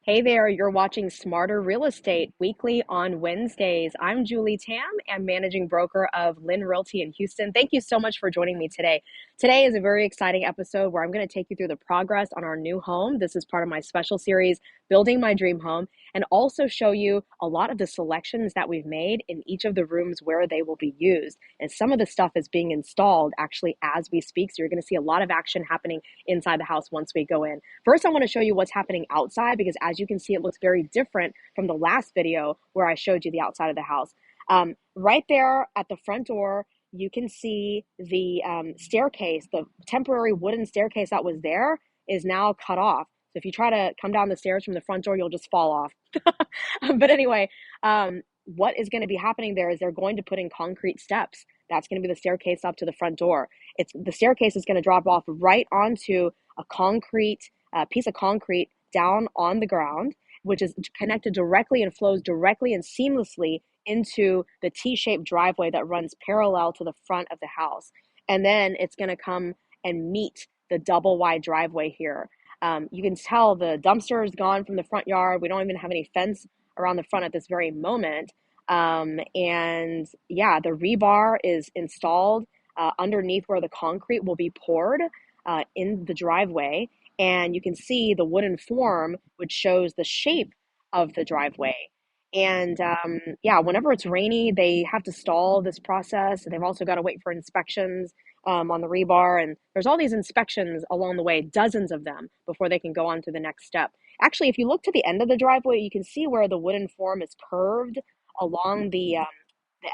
Hey there, you're watching Smarter Real Estate weekly on Wednesdays. I'm Julie Tam and managing broker of Lynn Realty in Houston. Thank you so much for joining me today. Today is a very exciting episode where I'm going to take you through the progress on our new home. This is part of my special series, Building My Dream Home, and also show you a lot of the selections that we've made in each of the rooms where they will be used. And some of the stuff is being installed actually as we speak. So you're going to see a lot of action happening inside the house once we go in. First, I want to show you what's happening outside because as you can see, it looks very different from the last video where I showed you the outside of the house. Right there at the front door, you can see the staircase, the temporary wooden staircase that was there is now cut off. So if you try to come down the stairs from the front door, you'll just fall off. But anyway, what is going to be happening there is they're going to put in concrete steps. That's going to be the staircase up to the front door. The staircase is going to drop off right onto a concrete piece of concrete down on the ground, which is connected directly and flows directly and seamlessly into the T-shaped driveway that runs parallel to the front of the house. And then it's going to come and meet the double wide driveway here. You can tell the dumpster is gone from the front yard. We don't even have any fence around the front at this very moment. And yeah, the rebar is installed underneath where the concrete will be poured in the driveway. And you can see the wooden form, which shows the shape of the driveway. And yeah, whenever it's rainy, they have to stall this process. They've also got to wait for inspections on the rebar. And there's all these inspections along the way, dozens of them, before they can go on to the next step. Actually, if you look to the end of the driveway, you can see where the wooden form is curved along the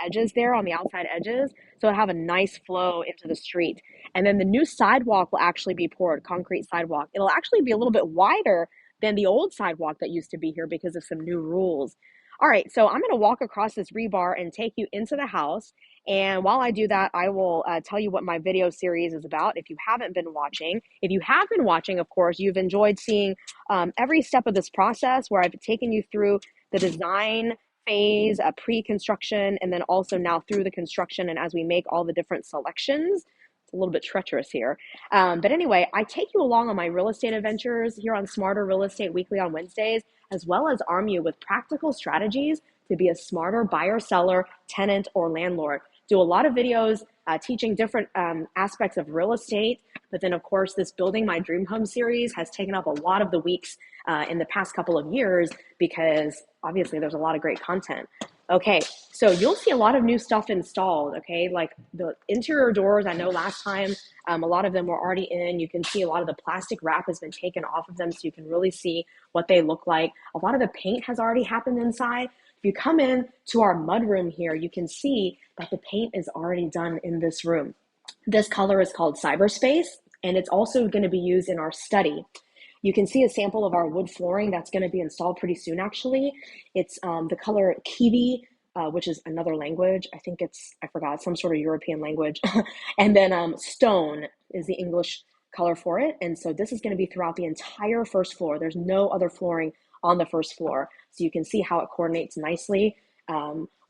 edges there on the outside edges. So it'll have a nice flow into the street. And then the new sidewalk will actually be poured, concrete sidewalk. It'll actually be a little bit wider than the old sidewalk that used to be here because of some new rules. All right, so I'm going to walk across this rebar and take you into the house. And while I do that, I will tell you what my video series is about if you haven't been watching. If you have been watching, of course, you've enjoyed seeing every step of this process where I've taken you through the design phase, pre-construction, and then also now through the construction. And as we make all the different selections, it's a little bit treacherous here. But anyway, I take you along on my real estate adventures here on Smarter Real Estate Weekly on Wednesdays, as well as arm you with practical strategies to be a smarter buyer, seller, tenant, or landlord. Do a lot of videos teaching different aspects of real estate. But then, of course, this Building My Dream Home series has taken up a lot of the weeks in the past couple of years because obviously there's a lot of great content. Okay, so you'll see a lot of new stuff installed, okay? Like the interior doors, I know last time a lot of them were already in. You can see a lot of the plastic wrap has been taken off of them so you can really see what they look like. A lot of the paint has already happened inside. If you come in to our mudroom here, you can see that the paint is already done in this room. This color is called Cyberspace, and it's also going to be used in our study. You can see a sample of our wood flooring that's going to be installed pretty soon, actually. It's the color kiwi, which is another language. I think I forgot, some sort of European language. And then stone is the English color for it. And so this is going to be throughout the entire first floor. There's no other flooring on the first floor. So you can see how it coordinates nicely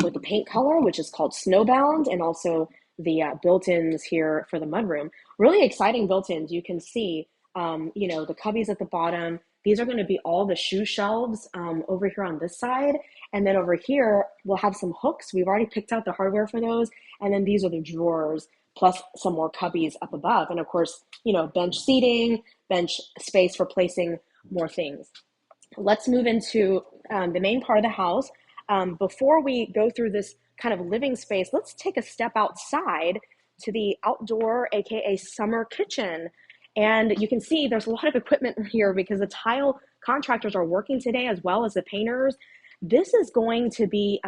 with the paint color, which is called Snowbound, and also the built-ins here for the mudroom. Really exciting built-ins. You can see the cubbies at the bottom. These are going to be all the shoe shelves over here on this side. And then over here, we'll have some hooks. We've already picked out the hardware for those. And then these are the drawers, plus some more cubbies up above. And of course, bench seating, bench space for placing more things. Let's move into the main part of the house. Before we go through this kind of living space, let's take a step outside to the outdoor, AKA summer kitchen. And you can see there's a lot of equipment here because the tile contractors are working today as well as the painters. This is going to be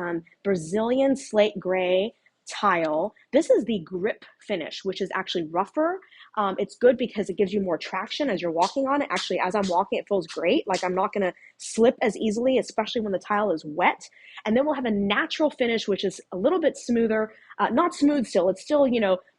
Brazilian slate gray tile. This is the grip finish, which is actually rougher. It's good because it gives you more traction as you're walking on it. Actually, as I'm walking, it feels great. Like I'm not going to slip as easily, especially when the tile is wet. And then we'll have a natural finish, which is a little bit smoother, not smooth still. It's still,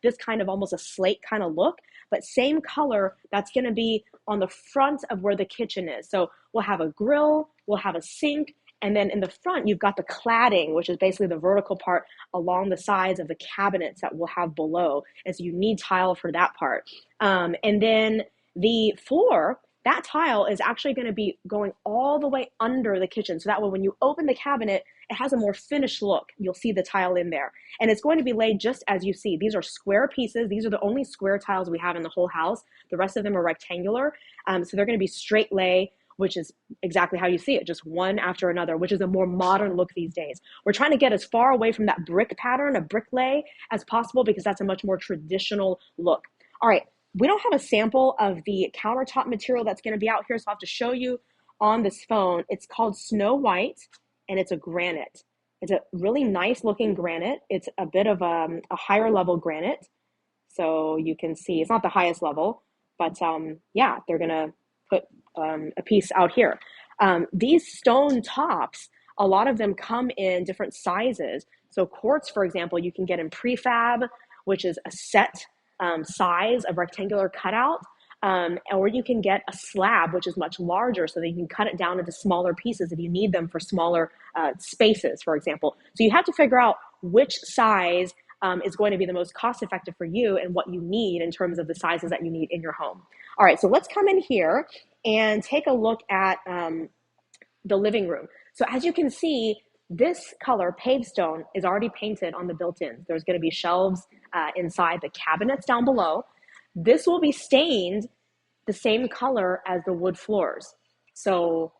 this kind of almost a slate kind of look, but same color that's going to be on the front of where the kitchen is. So we'll have a grill, we'll have a sink, and then in the front, you've got the cladding, which is basically the vertical part along the sides of the cabinets that we'll have below. And so you need tile for that part. And then the floor that tile is actually going to be going all the way under the kitchen. So that way when you open the cabinet, it has a more finished look. You'll see the tile in there. And it's going to be laid just as you see. These are square pieces. These are the only square tiles we have in the whole house. The rest of them are rectangular. So they're going to be straight lay, which is exactly how you see it, just one after another, which is a more modern look these days. We're trying to get as far away from that brick pattern, a brick lay, as possible because that's a much more traditional look. All right, we don't have a sample of the countertop material that's going to be out here, so I'll have to show you on this phone. It's called Snow White, and it's a granite. It's a really nice looking granite. It's a bit of a higher level granite. So you can see it's not the highest level, but yeah, they're going to put a piece out here. These stone tops, a lot of them come in different sizes. So quartz, for example, you can get in prefab, which is a set size of rectangular cutout, or you can get a slab, which is much larger, so that you can cut it down into smaller pieces if you need them for smaller spaces, for example. So you have to figure out which size is going to be the most cost effective for you and what you need in terms of the sizes that you need in your home. All right, so let's come in here and take a look at the living room. So as you can see, this color, paved stone, is already painted on the built-ins. There's going to be shelves inside the cabinets down below. This will be stained the same color as the wood floors. So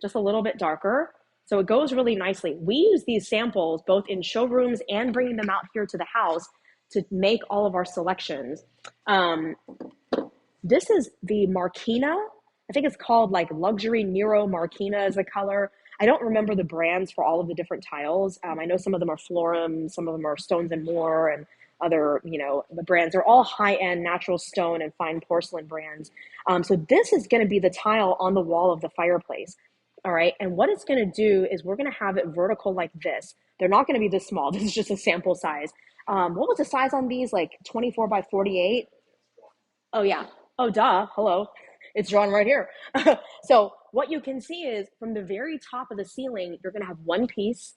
just a little bit darker. So it goes really nicely. We use these samples both in showrooms and bringing them out here to the house to make all of our selections. This is the Marquina. I think it's called like Luxury Nero Marquina is the color. I don't remember the brands for all of the different tiles. I know some of them are Florum, some of them are Stones and More, and other, the brands. They're all high-end natural stone and fine porcelain brands. So this is going to be the tile on the wall of the fireplace. All right, and what it's going to do is we're going to have it vertical like this. They're not going to be this small. This is just a sample size. What was the size on these? Like 24 by 48? Oh, yeah. Oh, duh. Hello. It's drawn right here. So what you can see is from the very top of the ceiling, you're going to have one piece,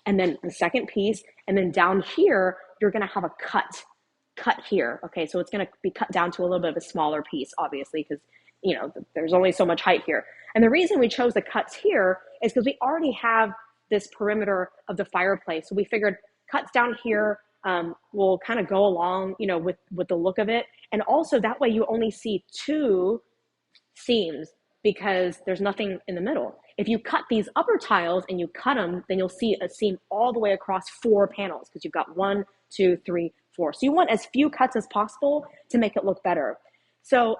and then the second piece, and then down here, you're going to have a cut here. Okay, so it's going to be cut down to a little bit of a smaller piece, obviously, because there's only so much height here. And the reason we chose the cuts here is because we already have this perimeter of the fireplace. So we figured cuts down here will kind of go along, with the look of it. And also that way you only see two seams because there's nothing in the middle. If you cut these upper tiles and you cut them, then you'll see a seam all the way across 4 panels because you've got 1, 2, 3, 4. So you want as few cuts as possible to make it look better. So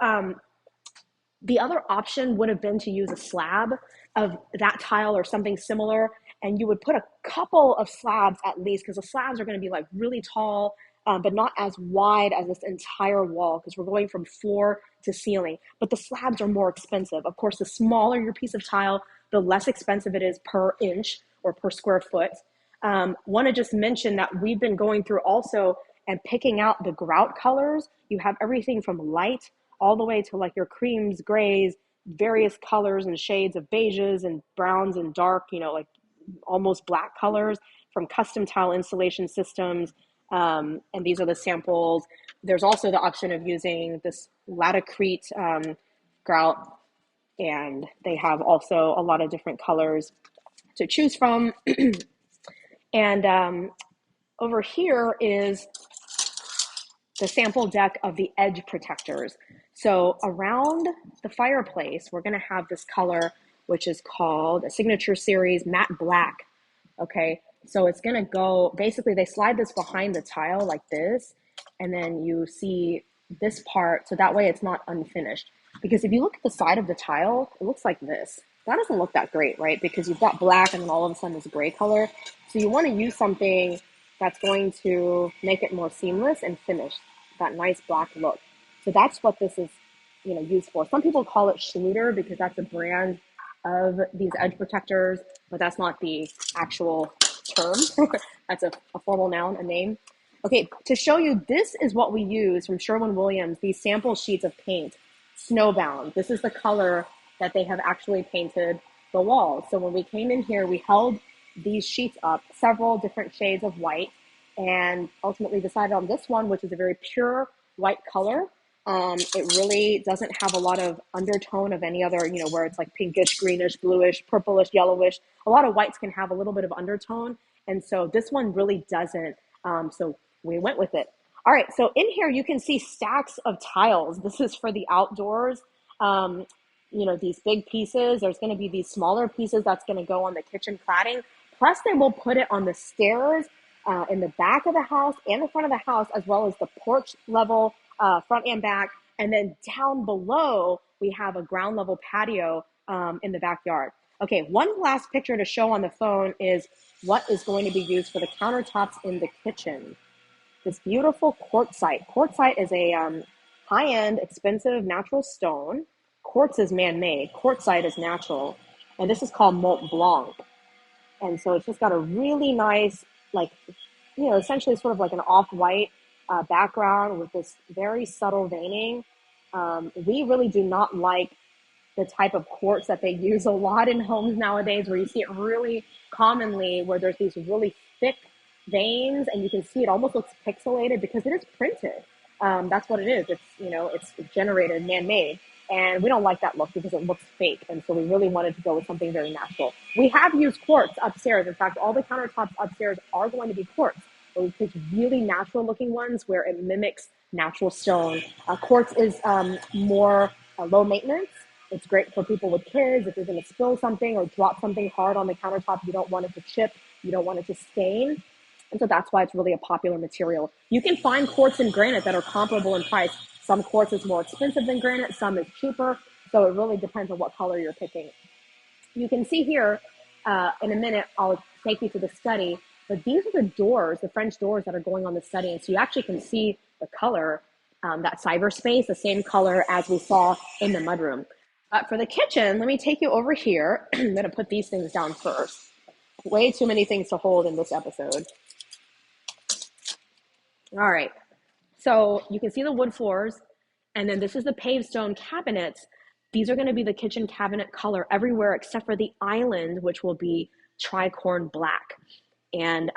the other option would have been to use a slab of that tile or something similar, and you would put a couple of slabs at least, because the slabs are going to be like really tall, but not as wide as this entire wall, because we're going from floor to ceiling. But the slabs are more expensive. Of course, the smaller your piece of tile, the less expensive it is per inch or per square foot. Want to just mention that we've been going through also and picking out the grout colors. You have everything from light all the way to like your creams, grays, various colors and shades of beiges and browns and dark, like almost black colors from custom tile installation systems. And these are the samples. There's also the option of using this Latticrete grout, and they have also a lot of different colors to choose from. And over here is the sample deck of the edge protectors. So around the fireplace, we're going to have this color, which is called a signature series matte black. Okay, so it's going to go, basically they slide this behind the tile like this, and then you see this part, so that way it's not unfinished. Because if you look at the side of the tile, it looks like this. That doesn't look that great, right? Because you've got black and then all of a sudden it's gray color. So you want to use something that's going to make it more seamless and finish that nice black look. So that's what this is, used for. Some people call it Schluter because that's a brand of these edge protectors, but that's not the actual term. That's a formal noun, a name. Okay, to show you, this is what we use from Sherwin-Williams, these sample sheets of paint, Snowbound. This is the color that they have actually painted the walls. So when we came in here, we held these sheets up, several different shades of white, and ultimately decided on this one, which is a very pure white color. It really doesn't have a lot of undertone of any other, where it's like pinkish, greenish, bluish, purplish, yellowish. A lot of whites can have a little bit of undertone. And so this one really doesn't. So we went with it. All right, so in here you can see stacks of tiles. This is for the outdoors. These big pieces. There's going to be these smaller pieces that's going to go on the kitchen cladding. Plus, they will put it on the stairs in the back of the house and the front of the house, as well as the porch level, front and back. And then down below, we have a ground level patio in the backyard. Okay, one last picture to show on the phone is what is going to be used for the countertops in the kitchen. This beautiful quartzite. Quartzite is a high-end, expensive natural stone. Quartz is man-made. Quartzite is natural. And this is called Mont Blanc. And so it's just got a really nice, essentially sort of like an off-white background with this very subtle veining. We really do not like the type of quartz that they use a lot in homes nowadays, where you see it really commonly, where there's these really thick veins, and you can see it almost looks pixelated because it is printed. That's what it is. It's generated, man-made. And we don't like that look because it looks fake. And so we really wanted to go with something very natural. We have used quartz upstairs. In fact, all the countertops upstairs are going to be quartz. But we picked really natural looking ones where it mimics natural stone. Quartz is more low maintenance. It's great for people with kids. If you're going to spill something or drop something hard on the countertop, you don't want it to chip. You don't want it to stain. And so that's why it's really a popular material. You can find quartz and granite that are comparable in price. Some quartz is more expensive than granite, some is cheaper. So it really depends on what color you're picking. You can see here, in a minute, I'll take you to the study, but these are the doors, the French doors that are going on the study. And so you actually can see the color, that cyberspace, the same color as we saw in the mudroom. For the kitchen, let me take you over here. I'm going to put these things down first. Way too many things to hold in this episode. All right. So you can see the wood floors, and then this is the paved stone cabinets. These are going to be the kitchen cabinet color everywhere except for the island, which will be tricorn black. And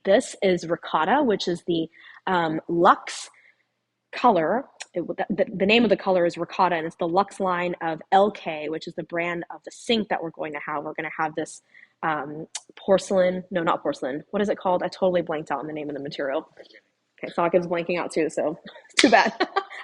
this is ricotta, which is the luxe color. The name of the color is ricotta, and it's the luxe line of LK, which is the brand of the sink that we're going to have. We're going to have this porcelain. No, not porcelain. What is it called? I totally blanked out on the name of the material. Okay, Falcon's blanking out too, so it's too bad.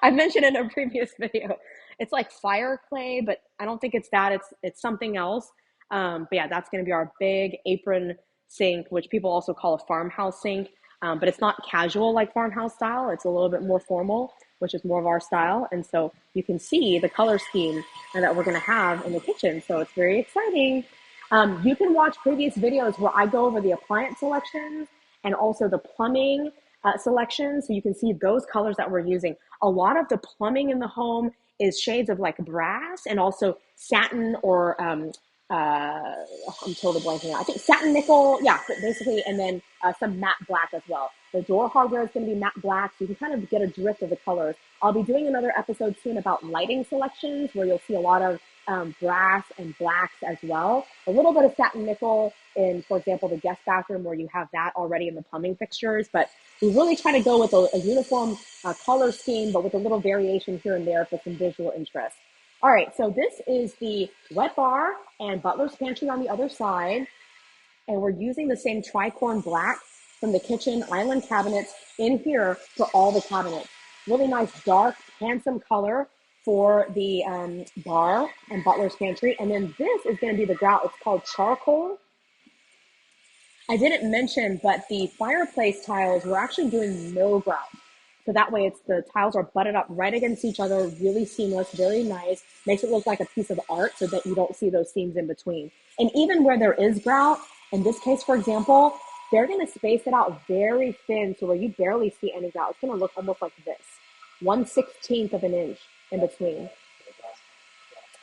I mentioned in a previous video. It's like fire clay, but I don't think it's that. It's something else. But yeah, that's going to be our big apron sink, which people also call a farmhouse sink. But it's not casual like farmhouse style. It's a little bit more formal, which is more of our style. And so you can see the color scheme that we're going to have in the kitchen. So it's very exciting. You can watch previous videos where I go over the appliance selections and also the plumbing selections, so you can see those colors that we're using. A lot of the plumbing in the home is shades of like brass and also satin or I'm totally blanking out. I think satin nickel, yeah, basically, and then some matte black as well. The door hardware is going to be matte black, so you can kind of get a drift of the colors. I'll be doing another episode soon about lighting selections, where you'll see a lot of brass and blacks as well. A little bit of satin nickel in, for example, the guest bathroom, where you have that already in the plumbing fixtures. But we really try to go with a uniform color scheme, but with a little variation here and there for some visual interest. All right, so this is the wet bar and butler's pantry on the other side. And we're using the same tricorn black from the kitchen island cabinets in here for all the cabinets. Really nice, dark, handsome color for the bar and butler's pantry. And then this is going to be the grout. It's called charcoal. I didn't mention, but the fireplace tiles, we're actually doing no grout. So that way the tiles are butted up right against each other, really seamless, very nice. Makes it look like a piece of art so that you don't see those seams in between. And even where there is grout, in this case, for example, they're going to space it out very thin so where you barely see any grout. It's going to look almost like this, 1/16 of an inch in between.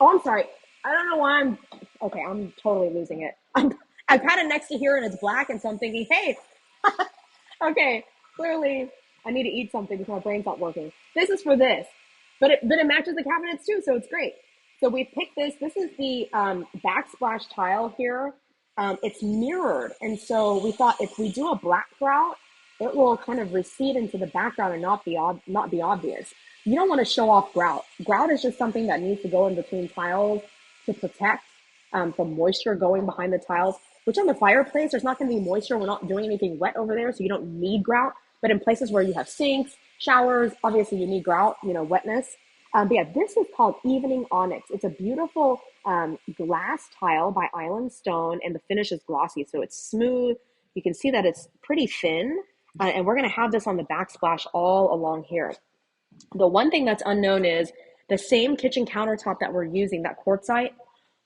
Oh, I'm sorry. I don't know why I'm totally losing it. I've had it next to here and it's black, and so I'm thinking, hey, okay, clearly I need to eat something because my brain's not working. This is for this, but it matches the cabinets too, so it's great. So we picked this. This is the backsplash tile here. It's mirrored, and so we thought if we do a black grout, it will kind of recede into the background and not be obvious. you don't want to show off grout. Grout is just something that needs to go in between tiles to protect from moisture going behind the tiles, which on the fireplace, there's not going to be moisture. We're not doing anything wet over there, so you don't need grout. But in places where you have sinks, showers, obviously you need grout, wetness. But yeah, this is called Evening Onyx. It's a beautiful glass tile by Island Stone, and the finish is glossy, so it's smooth. You can see that it's pretty thin, and we're going to have this on the backsplash all along here. The one thing that's unknown is the same kitchen countertop that we're using, that quartzite,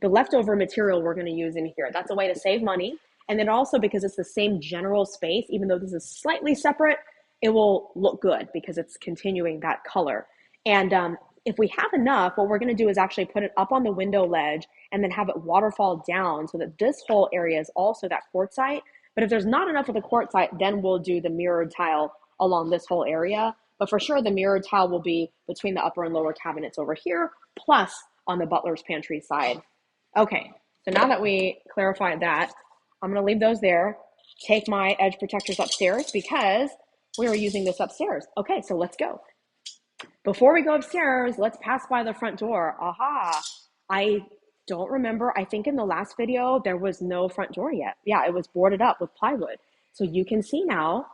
the leftover material we're going to use in here. That's a way to save money. And then also because it's the same general space, even though this is slightly separate, it will look good because it's continuing that color. And if we have enough, what we're going to do is actually put it up on the window ledge and then have it waterfall down so that this whole area is also that quartzite. But if there's not enough of the quartzite, then we'll do the mirrored tile along this whole area. But for sure, the mirrored tile will be between the upper and lower cabinets over here, plus on the butler's pantry side. Okay, so now that we clarified that, I'm going to leave those there, take my edge protectors upstairs because we were using this upstairs. Okay, so let's go. Before we go upstairs, let's pass by the front door. Aha, I don't remember. I think in the last video, there was no front door yet. Yeah, it was boarded up with plywood. So you can see now,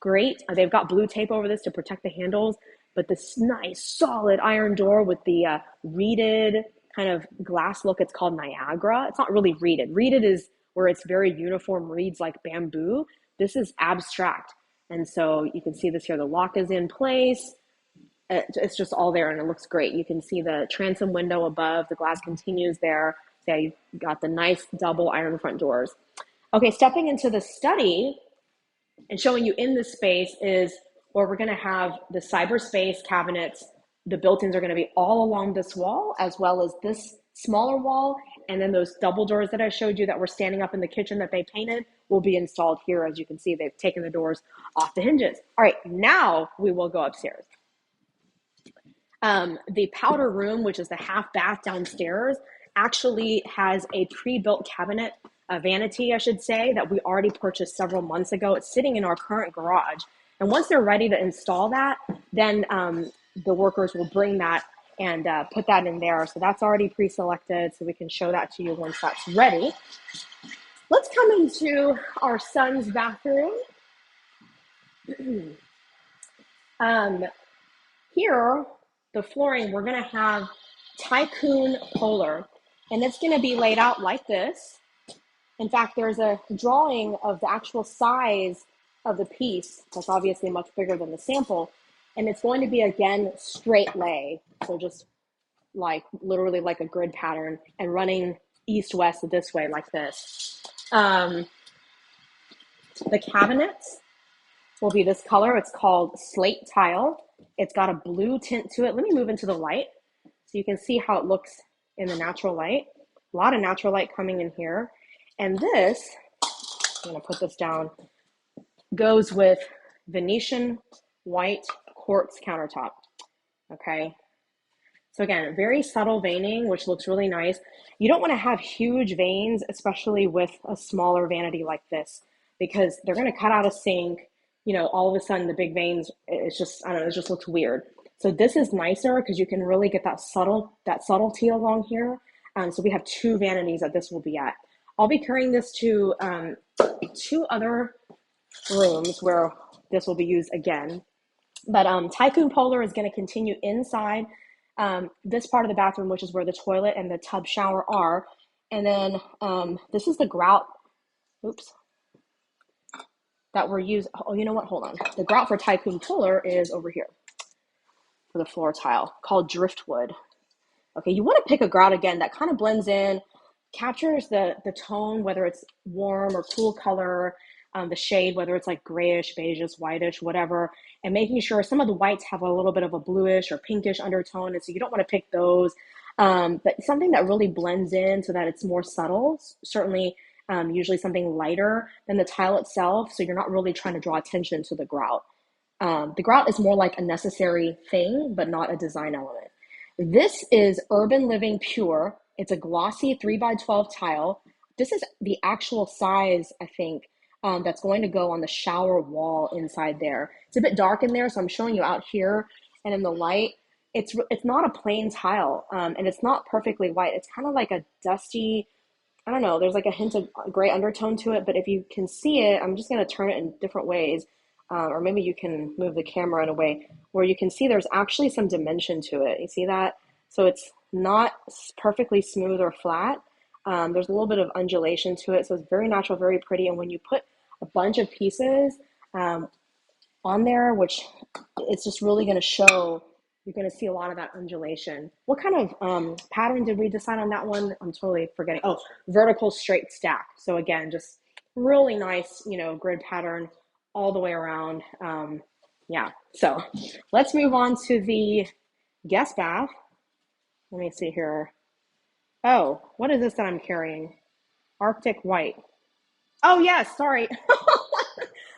great. They've got blue tape over this to protect the handles, but this nice solid iron door with the reeded kind of glass look, it's called Niagara. It's not really reeded. Reeded is where it's very uniform reeds like bamboo. This is abstract. And so you can see this here. The lock is in place. It's just all there and it looks great. You can see the transom window above. The glass continues there. So you've got the nice double iron front doors. Okay, stepping into the study and showing you in this space is where we're going to have the cyberspace cabinets. The built-ins are going to be all along this wall as well as this smaller wall. And then those double doors that I showed you that were standing up in the kitchen that they painted will be installed here. As you can see, they've taken the doors off the hinges. All right, now we will go upstairs. The powder room, which is the half bath downstairs, actually has a pre-built cabinet, a vanity, I should say, that we already purchased several months ago. It's sitting in our current garage. And once they're ready to install that, then the workers will bring that and put that in there. So that's already pre-selected, so we can show that to you once that's ready. Let's come into our son's bathroom. Here, the flooring, we're going to have Tycoon Polar, and it's going to be laid out like this. In fact, there's a drawing of the actual size of the piece that's obviously much bigger than the sample, and it's going to be, again, straight lay, so just like literally like a grid pattern and running east-west this way like this. The cabinets will be this color. It's called slate tile. It's got a blue tint to it. Let me move into the light so you can see how it looks in the natural light. A lot of natural light coming in here. And this, I'm going to put this down, goes with Venetian white quartz countertop. Okay. So again, very subtle veining, which looks really nice. You don't want to have huge veins, especially with a smaller vanity like this, because they're going to cut out a sink. All of a sudden the big veins, it's just, I don't know, it just looks weird. So this is nicer because you can really get that subtlety along here. So we have two vanities that this will be at. I'll be carrying this to two other rooms where this will be used again. But Tycoon Polar is going to continue inside this part of the bathroom, which is where the toilet and the tub shower are. And then this is the grout. Oops. That we're using. Oh, you know what? Hold on. The grout for Tycoon Polar is over here for the floor tile, called Driftwood. Okay, you want to pick a grout again that kind of blends in, captures the tone, whether it's warm or cool color, the shade, whether it's like grayish, beigeish, whitish, whatever, and making sure some of the whites have a little bit of a bluish or pinkish undertone, and so you don't want to pick those, but something that really blends in so that it's more subtle, certainly. Usually something lighter than the tile itself, so you're not really trying to draw attention to the grout. The grout is more like a necessary thing, but not a design element. This is Urban Living Pure. It's a glossy 3x12 tile. This is the actual size, I think, that's going to go on the shower wall inside there. It's a bit dark in there, so I'm showing you out here and in the light. it's not a plain tile, and it's not perfectly white. It's kind of like a dusty, I don't know, there's like a hint of gray undertone to it, but if you can see it, I'm just going to turn it in different ways, or maybe you can move the camera in a way where you can see there's actually some dimension to it. You see that? So it's not perfectly smooth or flat. There's a little bit of undulation to it, so it's very natural, very pretty. And when you put a bunch of pieces on there, which it's just really going to show, you're going to see a lot of that undulation. What kind of pattern did we decide on that one? I'm totally forgetting. Oh, vertical straight stack. So again, just really nice, grid pattern all the way around. Yeah, so let's move on to the guest bath. Let me see here. Oh, what is this that I'm carrying? Arctic white. Oh yes, sorry.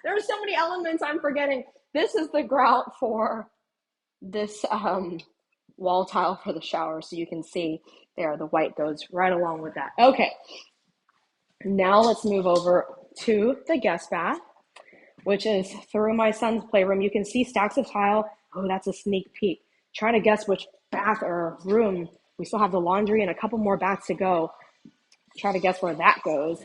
There are so many elements I'm forgetting. This is the grout for this wall tile for the shower, so you can see there the white goes right along with that. Okay, now let's move over to the guest bath, which is through my son's playroom. You can see stacks of tile. Oh, that's a sneak peek. Try to guess which bath or room. We still have the laundry and a couple more baths to go. Try to guess where that goes.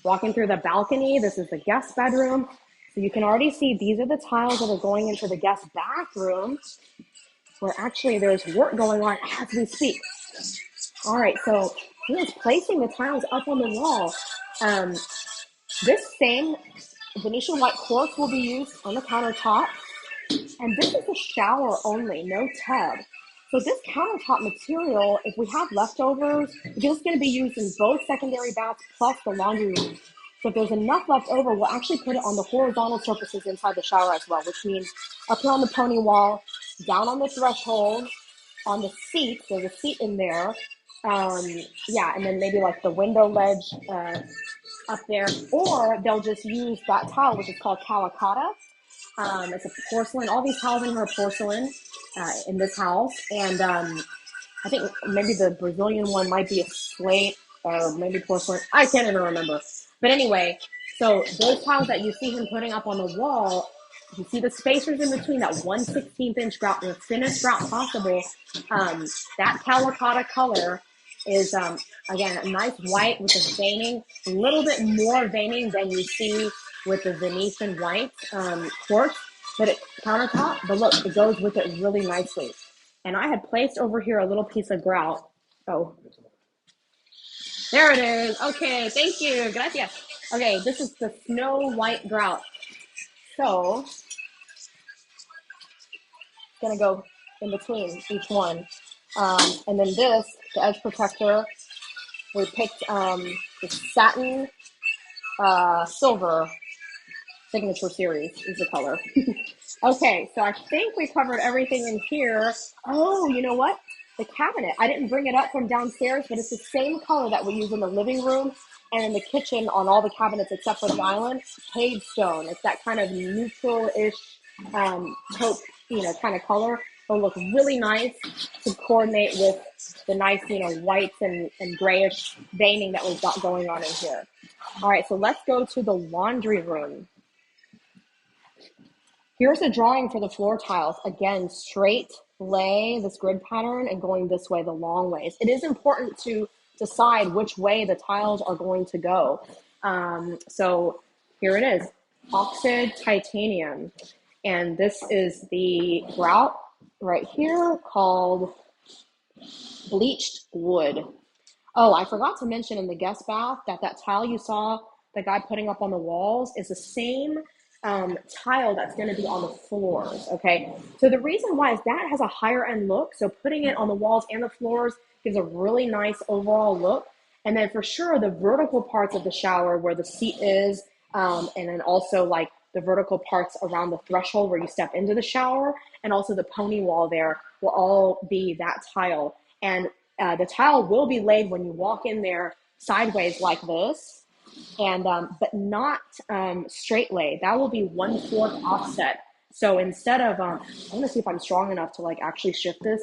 Walking through the balcony, this is the guest bedroom. So you can already see these are the tiles that are going into the guest bathroom, where actually there's work going on as we speak. All right, so here's placing the tiles up on the wall. This same Venetian white quartz will be used on the countertop. And this is a shower only, no tub. So this countertop material, if we have leftovers, it's just going to be used in both secondary baths plus the laundry room. So if there's enough left over, we'll actually put it on the horizontal surfaces inside the shower as well, which means up here on the pony wall, down on the threshold, on the seat, there's a seat in there. Yeah, and then maybe like the window ledge up there, or they'll just use that tile, which is called calicotta. It's a porcelain. All these tiles in here are porcelain in this house. And I think maybe the Brazilian one might be a slate or maybe porcelain. I can't even remember. But anyway, so those tiles that you see him putting up on the wall, you see the spacers in between, that 1/16 inch grout, the thinnest grout possible. That calicotta color is, again, a nice white with a veining, a little bit more veining than you see with the Venetian white quartz that it countertop, but look, it goes with it really nicely. And I had placed over here a little piece of grout. Oh, there it is. Okay, thank you. Gracias. Okay, this is the snow white grout. So, it's gonna go in between each one. And then this, the edge protector, we picked the satin silver signature series is the color. Okay, so I think we covered everything in here. Oh, you know what? The cabinet. I didn't bring it up from downstairs, but it's the same color that we use in the living room and in the kitchen on all the cabinets except for the island. Page stone. It's that kind of neutral-ish taupe, kind of color. It'll look really nice to coordinate with the nice, whites and grayish veining that we've got going on in here. All right, so let's go to the laundry room. Here's a drawing for the floor tiles. Again, straight lay, this grid pattern, and going this way, the long ways. It is important to decide which way the tiles are going to go. So here it is, oxide titanium. And this is the grout right here called bleached wood. Oh, I forgot to mention in the guest bath that tile you saw the guy putting up on the walls is the same tile that's going to be on the floors. Okay, so the reason why is that has a higher end look, so putting it on the walls and the floors gives a really nice overall look. And then for sure the vertical parts of the shower where the seat is, and then also like the vertical parts around the threshold where you step into the shower, and also the pony wall there will all be that tile. And the tile will be laid when you walk in there sideways like this, and but not straight laid. That will be 1/4 offset. So instead of, I want to see if I'm strong enough to like actually shift this.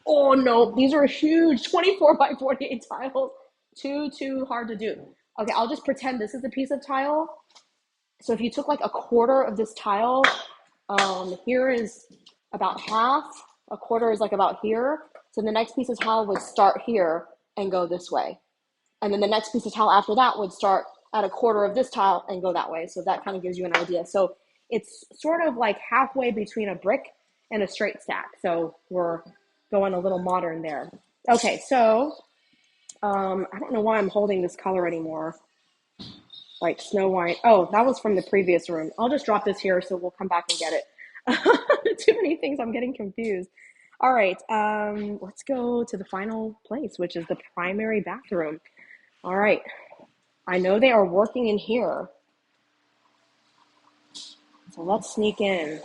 Oh no, these are huge 24 by 48 tiles. Too hard to do. Okay, I'll just pretend this is a piece of tile. So if you took like 1/4 of this tile, here is about half A quarter is like about here. So the next piece of tile would start here and go this way. And then the next piece of tile after that would start at a quarter of this tile and go that way. So that kind of gives you an idea. So it's sort of like halfway between a brick and a straight stack. So we're going a little modern there. Okay, so I don't know why I'm holding this color anymore. Like Snow White. Oh, that was from the previous room. I'll just drop this here so we'll come back and get it. Too many things, I'm getting confused. All right, let's go to the final place, which is the primary bathroom. All right, I know they are working in here. So let's sneak in.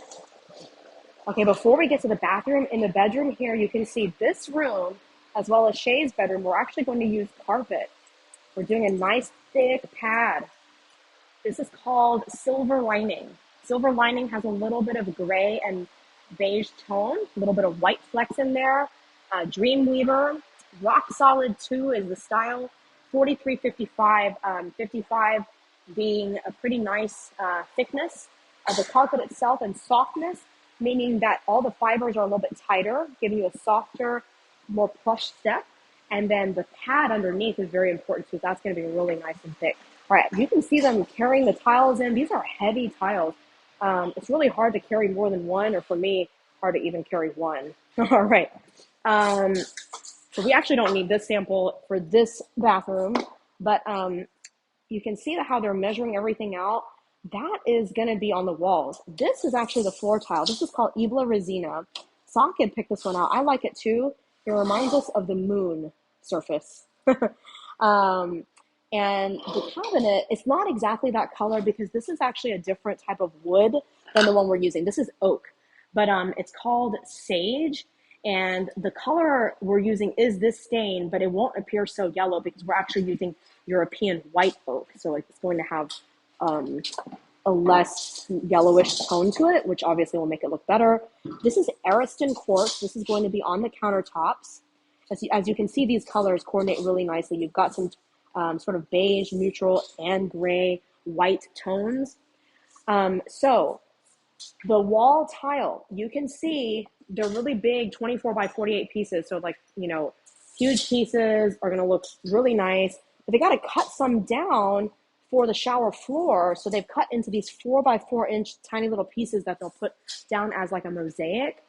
Okay, before we get to the bathroom, in the bedroom here, you can see this room, as well as Shay's bedroom, we're actually going to use carpet. We're doing a nice thick pad. This is called Silver Lining. Silver Lining has a little bit of gray and beige tone, a little bit of white flecks in there. Dreamweaver, Rock Solid 2 is the style. 4355, 55 being a pretty nice thickness of the carpet itself, and softness, meaning that all the fibers are a little bit tighter, giving you a softer, more plush step. And then the pad underneath is very important too. That's going to be really nice and thick. All right, you can see them carrying the tiles in. These are heavy tiles. It's really hard to carry more than one, or for me, hard to even carry one. All right. So we actually don't need this sample for this bathroom, but you can see how they're measuring everything out. That is going to be on the walls. This is actually the floor tile. This is called Ibla Resina. Socket picked this one out. I like it too. It reminds us of the moon surface. And the cabinet, it's not exactly that color because this is actually a different type of wood than the one we're using. This is oak, but it's called sage. And the color we're using is this stain, but it won't appear so yellow because we're actually using European white oak. So like it's going to have a less yellowish tone to it, which obviously will make it look better. This is Ariston quartz. This is going to be on the countertops. As you can see, these colors coordinate really nicely. You've got some sort of beige, neutral, and gray, white tones. So the wall tile, you can see they're really big 24 by 48 pieces. So like, you know, huge pieces are going to look really nice, but they got to cut some down for the shower floor. So they've cut into these 4 by 4 inch tiny little pieces that they'll put down as like a mosaic.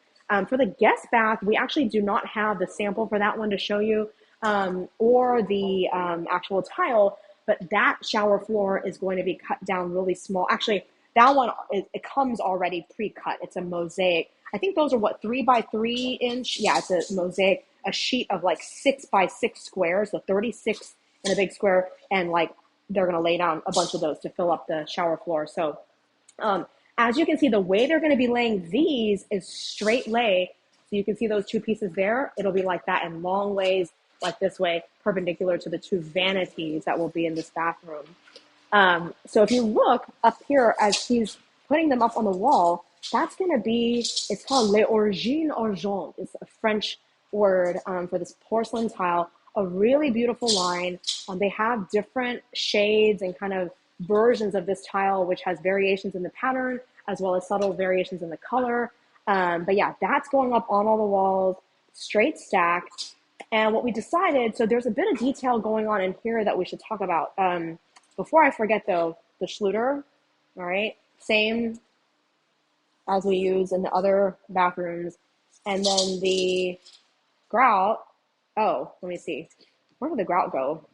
For the guest bath, we actually do not have the sample for that one to show you, or the actual tile, but that shower floor is going to be cut down really small. Actually, that one, it comes already pre-cut. It's a mosaic. I think those are what, 3 by 3 inch? Yeah, it's a mosaic, a sheet of like 6 by 6 squares, so 36 in a big square, and like they're going to lay down a bunch of those to fill up the shower floor. So as you can see, the way they're going to be laying these is straight lay. So you can see those two pieces there. It'll be like that, and long lays like this way, perpendicular to the two vanities that will be in this bathroom. So if you look up here as he's putting them up on the wall, that's going to be, it's called Les Origines Argent. It's a French word for this porcelain tile, a really beautiful line. They have different shades and kind of versions of this tile, which has variations in the pattern as well as subtle variations in the color. But yeah, that's going up on all the walls, straight stacked. And what we decided, so there's a bit of detail going on in here that we should talk about. Before I forget though, the Schluter, all right, same as we use in the other bathrooms. And then the grout, oh, let me see. Where did the grout go?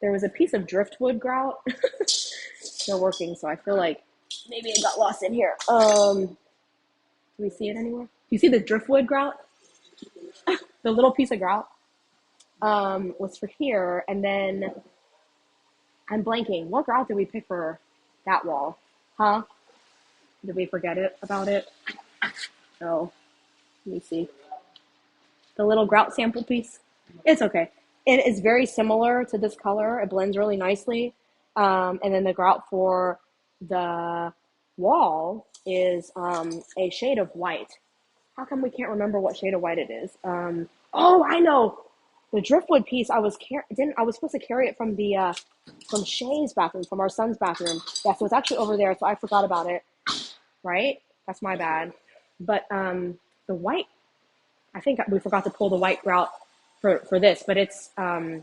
There was a piece of driftwood grout. Still working, so I feel like maybe it got lost in here. Do we see it anywhere? Do you see the driftwood grout? The little piece of grout was for here. And then I'm blanking. What grout did we pick for that wall? Huh? Did we forget about it? Oh, let me see. The little grout sample piece. It's okay. It is very similar to this color. It blends really nicely. And then the grout for the wall is a shade of white. How come we can't remember what shade of white it is? Oh, I know. The driftwood piece, I was supposed to carry it from the from Shay's bathroom, from our son's bathroom. Yeah, so it's actually over there, so I forgot about it. Right? That's my bad. But the white I think we forgot to pull the white grout for this, but it's, well,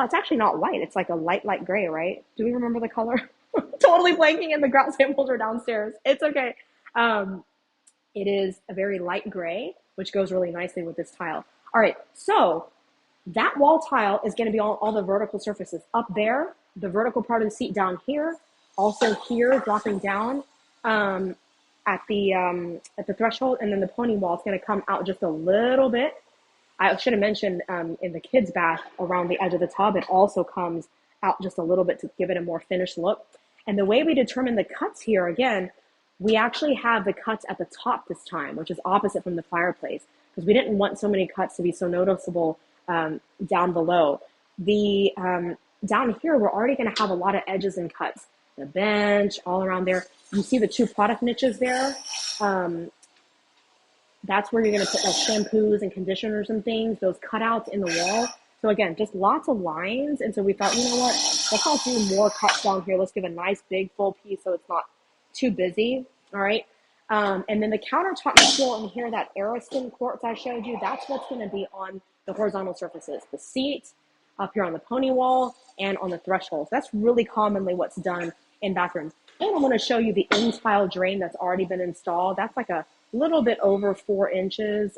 it's actually not white. It's like a light gray, right? Do we remember the color? Totally blanking, and the grout samples are downstairs. It's okay. Um, it is a very light gray, which goes really nicely with this tile. All right, so that wall tile is going to be on all the vertical surfaces up there, the vertical part of the seat down here, also here dropping down at the threshold, and then the pony wall is going to come out just a little bit. I should have mentioned in the kids' bath around the edge of the tub, it also comes out just a little bit to give it a more finished look. And the way we determine the cuts here, again, we actually have the cuts at the top this time, which is opposite from the fireplace, because we didn't want so many cuts to be so noticeable down below. The down here, we're already going to have a lot of edges and cuts. The bench, all around there. You see the 2 product niches there? That's where you're going to put like shampoos and conditioners and things, those cutouts in the wall. So again, just lots of lines. And so we thought, you know what, let's not do more cuts down here. Let's give a nice big full piece so it's not too busy. All right. And then the countertop material in here, that Ariston quartz I showed you, that's what's going to be on the horizontal surfaces, the seat, up here on the pony wall, and on the threshold. So that's really commonly what's done in bathrooms. And I'm going to show you the in-tile drain that's already been installed. That's like a little bit over 4 inches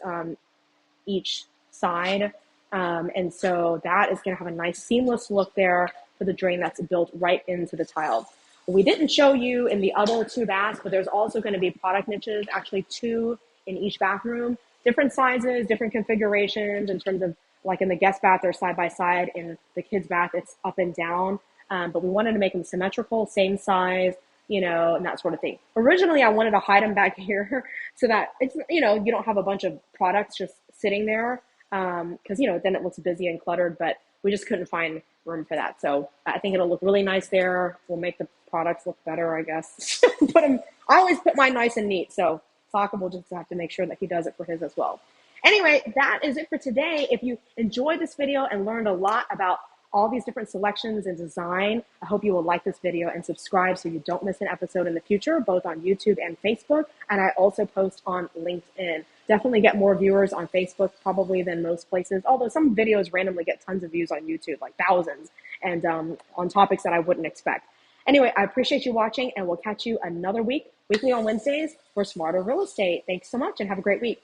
each side. And so that is going to have a nice seamless look there for the drain that's built right into the tile. We didn't show you in the other 2 baths, but there's also going to be product niches, actually 2 in each bathroom, different sizes, different configurations in terms of, like in the guest bath, they're side by side. In the kids' bath, it's up and down. But we wanted to make them symmetrical, same size, you know, and that sort of thing. Originally, I wanted to hide them back here so that it's, you know, you don't have a bunch of products just sitting there, because, you know, then it looks busy and cluttered, but we just couldn't find room for that. So I think it'll look really nice there. We'll make the products look better, I guess. I always put mine nice and neat, so Sokka will just have to make sure that he does it for his as well. Anyway, that is it for today. If you enjoyed this video and learned a lot about all these different selections and design, I hope you will like this video and subscribe so you don't miss an episode in the future, both on YouTube and Facebook. And I also post on LinkedIn. Definitely get more viewers on Facebook probably than most places, although some videos randomly get tons of views on YouTube, like thousands, and on topics that I wouldn't expect. Anyway, I appreciate you watching, and we'll catch you another week, weekly on Wednesdays, for Smarter Real Estate. Thanks so much, and have a great week.